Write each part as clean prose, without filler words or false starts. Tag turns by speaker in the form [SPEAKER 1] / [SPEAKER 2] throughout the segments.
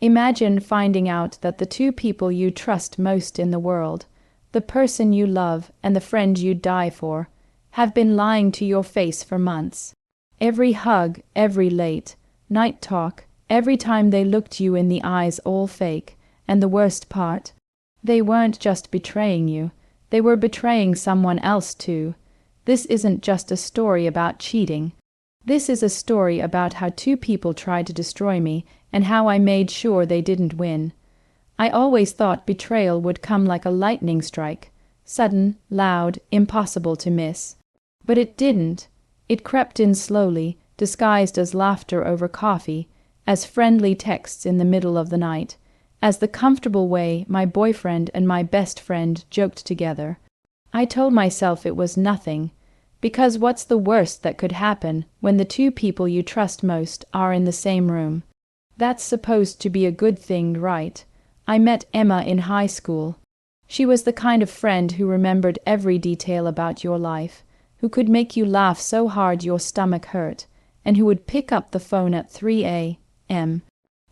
[SPEAKER 1] Imagine finding out that the two people you trust most in the world, the person you love and the friend you'd die for, have been lying to your face for months. Every hug, every late night talk, every time they looked you in the eyes, all fake, and the worst part, they weren't just betraying you, they were betraying someone else too. This isn't just a story about cheating. This is a story about how two people tried to destroy me and how I made sure they didn't win. I always thought betrayal would come like a lightning strike, sudden, loud, impossible to miss. But it didn't. It crept in slowly, disguised as laughter over coffee, as friendly texts in the middle of the night, as the comfortable way my boyfriend and my best friend joked together. I told myself it was nothing, because what's the worst that could happen when the two people you trust most are in the same room? That's supposed to be a good thing, right? I met Emma in high school. She was the kind of friend who remembered every detail about your life, who could make you laugh so hard your stomach hurt, and who would pick up the phone at 3 a.m.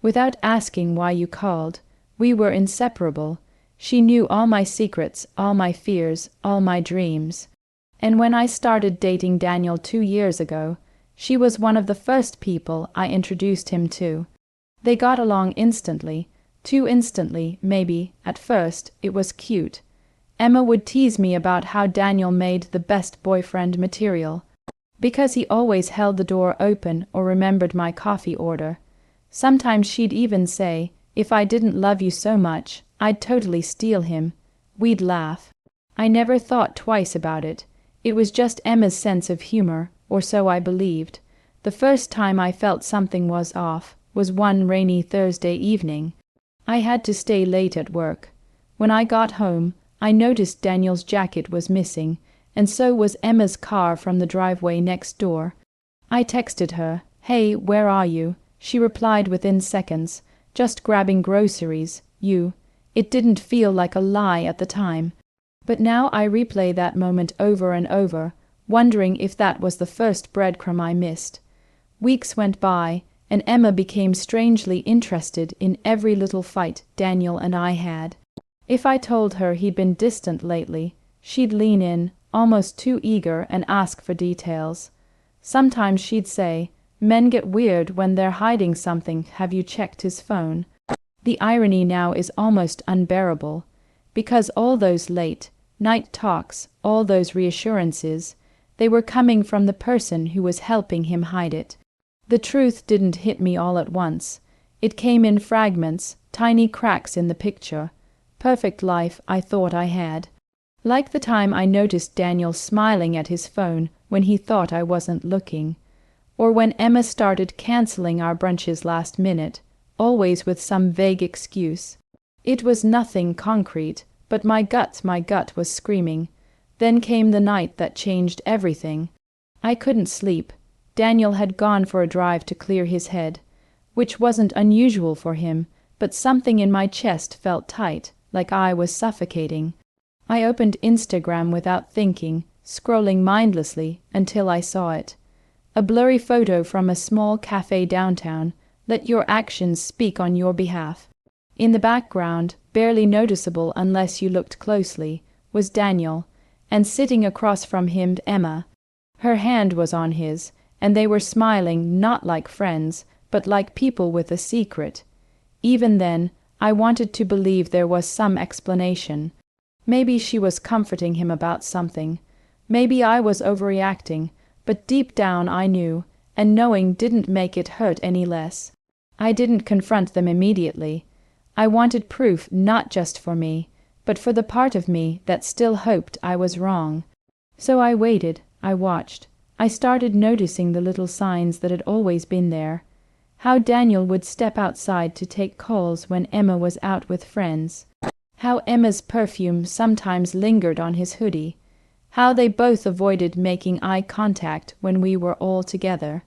[SPEAKER 1] without asking why you called. We were inseparable. She knew all my secrets, all my fears, all my dreams. And when I started dating Daniel 2 years ago, she was one of the first people I introduced him to. They got along instantly, too instantly, maybe. At first, it was cute. Emma would tease me about how Daniel made the best boyfriend material, because he always held the door open or remembered my coffee order. Sometimes she'd even say, if I didn't love you so much, I'd totally steal him. We'd laugh. I never thought twice about it. It was just Emma's sense of humor, or so I believed. The first time I felt something was off was one rainy Thursday evening. I had to stay late at work. When I got home, I noticed Daniel's jacket was missing, and so was Emma's car from the driveway next door. I texted her, "Hey, where are you?" She replied within seconds, "Just grabbing groceries, you." It didn't feel like a lie at the time, but now I replay that moment over and over, wondering if that was the first breadcrumb I missed. Weeks went by, and Emma became strangely interested in every little fight Daniel and I had. If I told her he'd been distant lately, she'd lean in, almost too eager, and ask for details. Sometimes she'd say, "Men get weird when they're hiding something. Have you checked his phone?" The irony now is almost unbearable, because all those late night talks, all those reassurances, they were coming from the person who was helping him hide it. The truth didn't hit me all at once. It came in fragments, tiny cracks in the picture. Perfect life I thought I had. Like the time I noticed Daniel smiling at his phone when he thought I wasn't looking. Or when Emma started canceling our brunches last minute, always with some vague excuse. It was nothing concrete, but my gut was screaming. Then came the night that changed everything. I couldn't sleep. Daniel had gone for a drive to clear his head, which wasn't unusual for him, but something in my chest felt tight, like I was suffocating. I opened Instagram without thinking, scrolling mindlessly until I saw it. A blurry photo from a small cafe downtown. Let your actions speak on your behalf. In the background, barely noticeable unless you looked closely, was Daniel, and sitting across from him Emma. Her hand was on his, and they were smiling not like friends, but like people with a secret. Even then, I wanted to believe there was some explanation. Maybe she was comforting him about something. Maybe I was overreacting, but deep down I knew, and knowing didn't make it hurt any less. I didn't confront them immediately. I wanted proof not just for me, but for the part of me that still hoped I was wrong. So I waited, I watched. I started noticing the little signs that had always been there. How Daniel would step outside to take calls when Emma was out with friends. How Emma's perfume sometimes lingered on his hoodie. How they both avoided making eye contact when we were all together.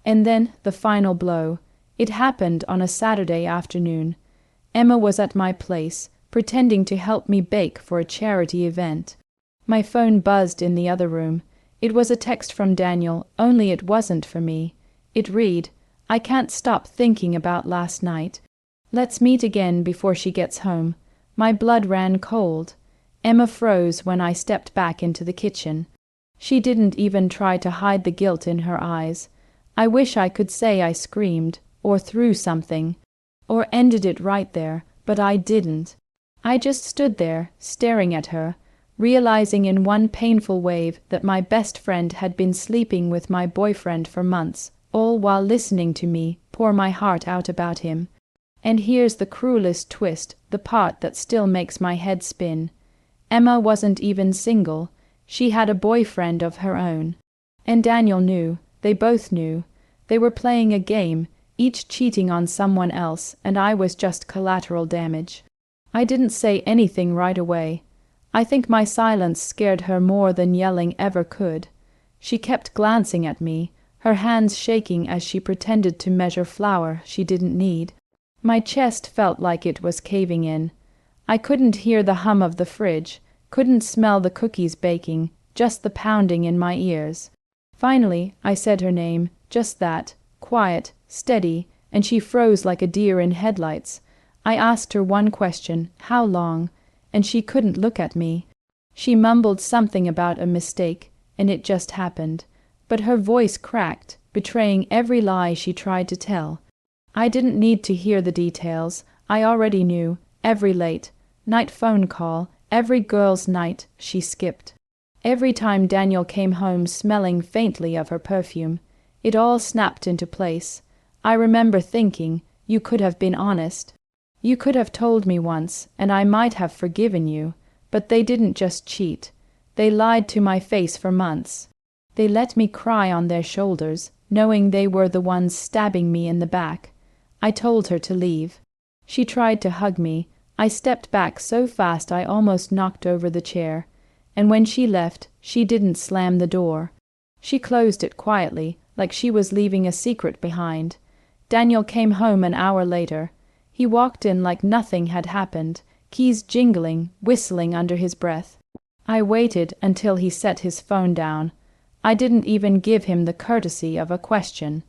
[SPEAKER 1] And then the final blow. It happened on a Saturday afternoon. Emma was at my place, pretending to help me bake for a charity event. My phone buzzed in the other room. It was a text from Daniel, only it wasn't for me. It read, "I can't stop thinking about last night. Let's meet again before she gets home. My blood ran cold. Emma froze when I stepped back into the kitchen. She didn't even try to hide the guilt in her eyes. I wish I could say I screamed, or threw something, or ended it right there, but I didn't. I just stood there, staring at her, realizing in one painful wave that my best friend had been sleeping with my boyfriend for months, all while listening to me pour my heart out about him. And here's the cruelest twist, the part that still makes my head spin. Emma wasn't even single. She had a boyfriend of her own. And Daniel knew. They both knew. They were playing a game, each cheating on someone else, and I was just collateral damage. I didn't say anything right away. I think my silence scared her more than yelling ever could. She kept glancing at me, her hands shaking as she pretended to measure flour she didn't need. My chest felt like it was caving in. I couldn't hear the hum of the fridge, couldn't smell the cookies baking, just the pounding in my ears. Finally, I said her name, just that, quiet, steady, and she froze like a deer in headlights. I asked her one question, how long, and she couldn't look at me. She mumbled something about a mistake, and it just happened. But her voice cracked, betraying every lie she tried to tell. I didn't need to hear the details. I already knew. Every late night phone call, every girls' night she skipped. Every time Daniel came home smelling faintly of her perfume, it all snapped into place. I remember thinking, you could have been honest. You could have told me once, and I might have forgiven you, but they didn't just cheat. They lied to my face for months. They let me cry on their shoulders, knowing they were the ones stabbing me in the back. I told her to leave. She tried to hug me. I stepped back so fast I almost knocked over the chair. And when she left, she didn't slam the door. She closed it quietly, like she was leaving a secret behind. Daniel came home an hour later. He walked in like nothing had happened, keys jingling, whistling under his breath. I waited until he set his phone down. I didn't even give him the courtesy of a question.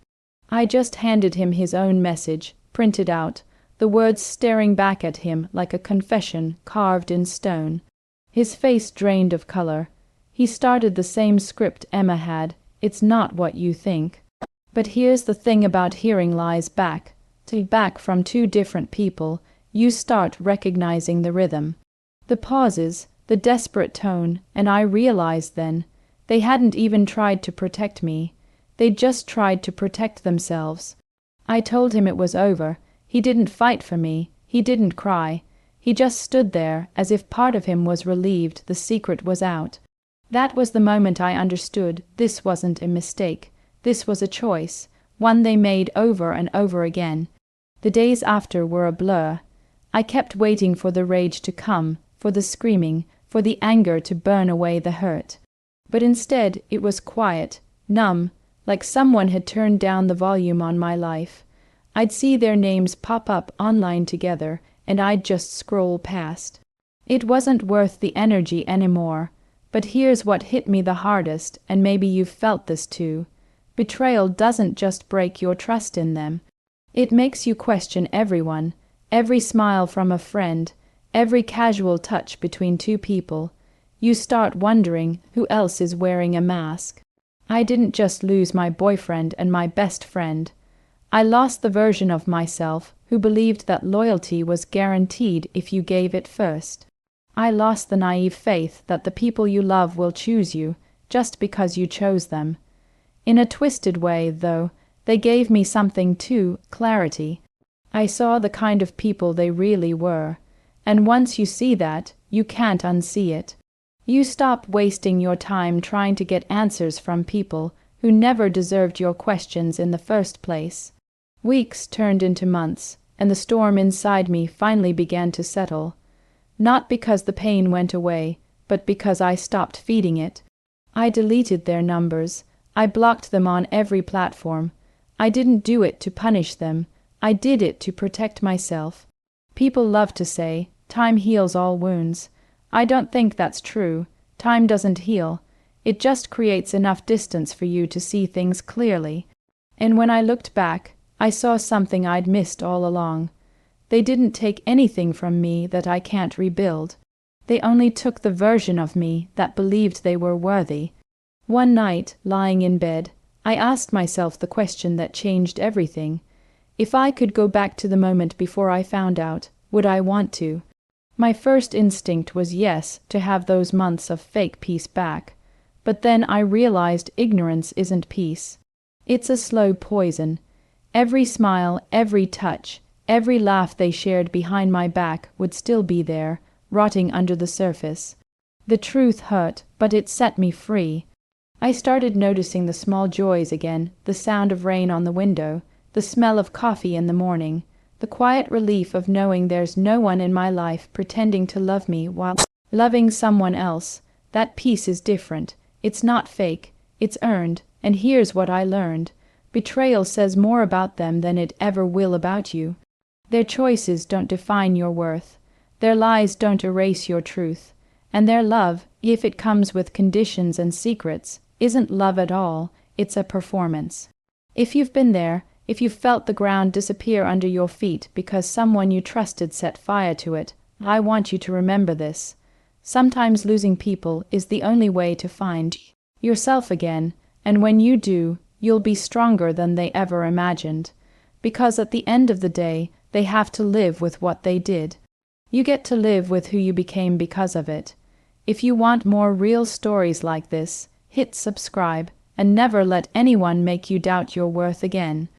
[SPEAKER 1] I just handed him his own message, printed out, the words staring back at him like a confession carved in stone. His face drained of color. He started the same script Emma had, "It's not what you think." But here's the thing about hearing lies back from two different people, you start recognizing the rhythm. The pauses, the desperate tone, and I realized then, they hadn't even tried to protect me. They just tried to protect themselves. I told him it was over. He didn't fight for me. He didn't cry. He just stood there, as if part of him was relieved the secret was out. That was the moment I understood this wasn't a mistake. This was a choice, one they made over and over again. The days after were a blur. I kept waiting for the rage to come, for the screaming, for the anger to burn away the hurt. But instead it was quiet, numb, like someone had turned down the volume on my life. I'd see their names pop up online together, and I'd just scroll past. It wasn't worth the energy anymore. But here's what hit me the hardest, and maybe you've felt this too. Betrayal doesn't just break your trust in them. It makes you question everyone, every smile from a friend, every casual touch between two people. You start wondering who else is wearing a mask. I didn't just lose my boyfriend and my best friend. I lost the version of myself who believed that loyalty was guaranteed if you gave it first. I lost the naive faith that the people you love will choose you just because you chose them. In a twisted way, though, they gave me something too, clarity. I saw the kind of people they really were, and once you see that, you can't unsee it. You stop wasting your time trying to get answers from people who never deserved your questions in the first place. Weeks turned into months, and the storm inside me finally began to settle. Not because the pain went away, but because I stopped feeding it. I deleted their numbers. I blocked them on every platform. I didn't do it to punish them. I did it to protect myself. People love to say, time heals all wounds. I don't think that's true. Time doesn't heal. It just creates enough distance for you to see things clearly. And when I looked back, I saw something I'd missed all along. They didn't take anything from me that I can't rebuild. They only took the version of me that believed they were worthy. One night, lying in bed, I asked myself the question that changed everything. If I could go back to the moment before I found out, would I want to? My first instinct was yes, to have those months of fake peace back. But then I realized ignorance isn't peace. It's a slow poison. Every smile, every touch, every laugh they shared behind my back would still be there, rotting under the surface. The truth hurt, but it set me free. I started noticing the small joys again, the sound of rain on the window, the smell of coffee in the morning, the quiet relief of knowing there's no one in my life pretending to love me while loving someone else. That peace is different. It's not fake. It's earned. And here's what I learned. Betrayal says more about them than it ever will about you. Their choices don't define your worth. Their lies don't erase your truth. And their love, if it comes with conditions and secrets, isn't love at all. It's a performance. If you've been there, if you felt the ground disappear under your feet because someone you trusted set fire to it, I want you to remember this. Sometimes losing people is the only way to find yourself again, and when you do, you'll be stronger than they ever imagined. Because at the end of the day, they have to live with what they did. You get to live with who you became because of it. If you want more real stories like this, hit subscribe, and never let anyone make you doubt your worth again.